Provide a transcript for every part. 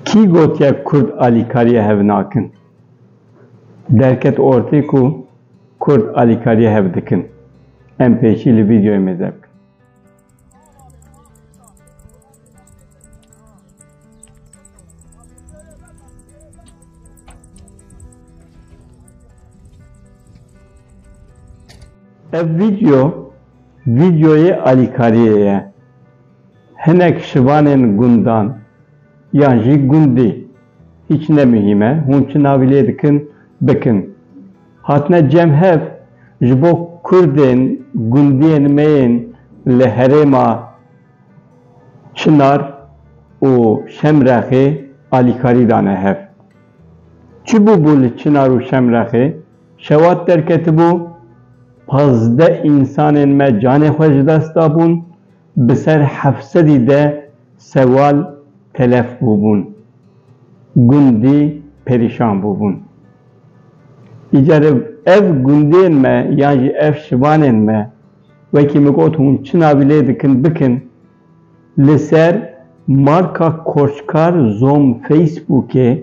Kî gotiye Kurd alîkariya hev nakin? Derket ortê ku Kurd alîkariya hev dikin. Em pêşî li vîdeoyê me de bikin. Ev videoyê alîkariyê ye. Hinek şivanên gundan yan jî gundî hiç ne mühîm e, hûn çi navî lê dikin bikin. Hatine cem hev ji bo Kurdên gundiyên me yên li herêma Çınar û Şemrexê alîkarî dane hev. Çi bû li Çınar û Şemrexê? Şewat derketibû, 15 insanên me canê xwe ji dest dabûn, bi ser 700 de sewal telef bûbûn. Gundî perîşan bûbûn. Îcar ev gundiyên me yan jî ev şivanên me wekî min got hûn çi navî lê dikin bikin, li ser marka Koçkar Zom Facebookê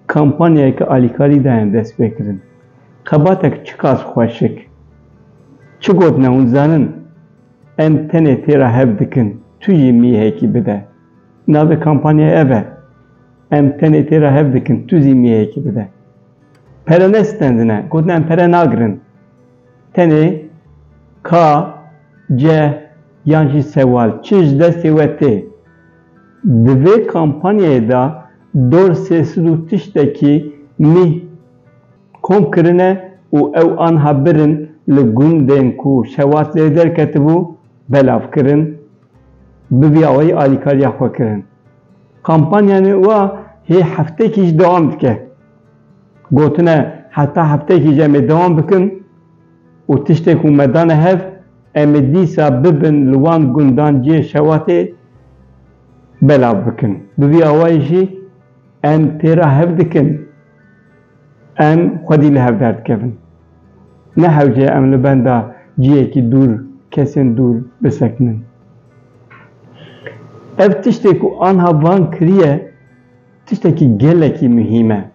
kampanyayekî alîkarî daye dest pê kirin. Qebatek çi qas xweşik. Çi gotine hûn zanin? Em tenê têra hev dikin, tu jî mîhekî bide. Navê kampanyaya ev e. Em tenê têra hev dikin, tu jî mîhekî bide. Pere ne stendine? Gotin em pere nagirin. Tenê ka, ce yan jî sewal çi ji destê we tê. Di vê kampanyayê da dorsêsiz û tiştekî mîh kom kirine û ew anha birin li gundên ku şewat lê derketibû belav kirin, bi vî awayî alîkariya xwe kirin. Kampanyanê wa hê heftekî jî dewam dike. Gotine heta heftekî jî em ê dewam bikin û tiştê ku me dane hev em ê dîsa bibin li wan gundan ciyê şewatê belav bikin. Bi vî awayî jî em têra hev dikin. Em xwedî li hev derdikevin. Ne hewce em li benda ciyekî dûr, kesên dûr bisekinin. Ev tiştê ku anha van kiriye, tiştekî gelekî mühîm e.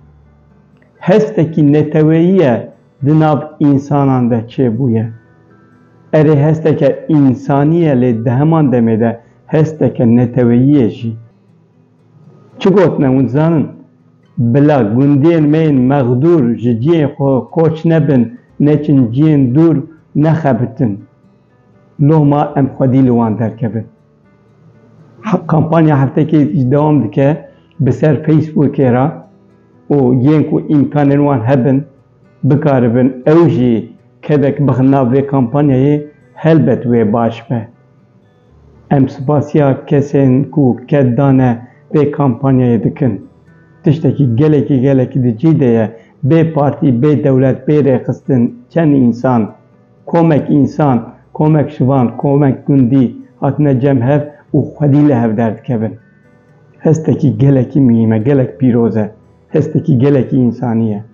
Hestekî neteweyî ye di nav însanan de çêbûye. Erê hesteke însanî ye lê di heman demê de hesteke neteweyî ye jî. Çi gotine hûn zanin? Bila gundiyên me yên mexdûr ji ciyên xwe koç nebin, neçin ciyên dûr nexebitin. Lohma em xwedî li wan derkevin. Kampanya heftekê jî dewam dike bi ser Facebookê ra û yên ku îmkanên wan hebin bikaribin ew jî kedek bixin nav vê kampanyayê helbet wê baş be. Em spasiya kesên ku ket dane vê kampanyayê dikin. Tiştekî gelekî di cî de ye, bê partî, bê dewlet, bê rêxistin, çend însan, komek însan, komek şivan, komek gundî hatine cem hev û xwedî li hev derdikevin. Hestekî gelekî mühîm e, gelek pîroz e, hestekî gelekî însanî ye.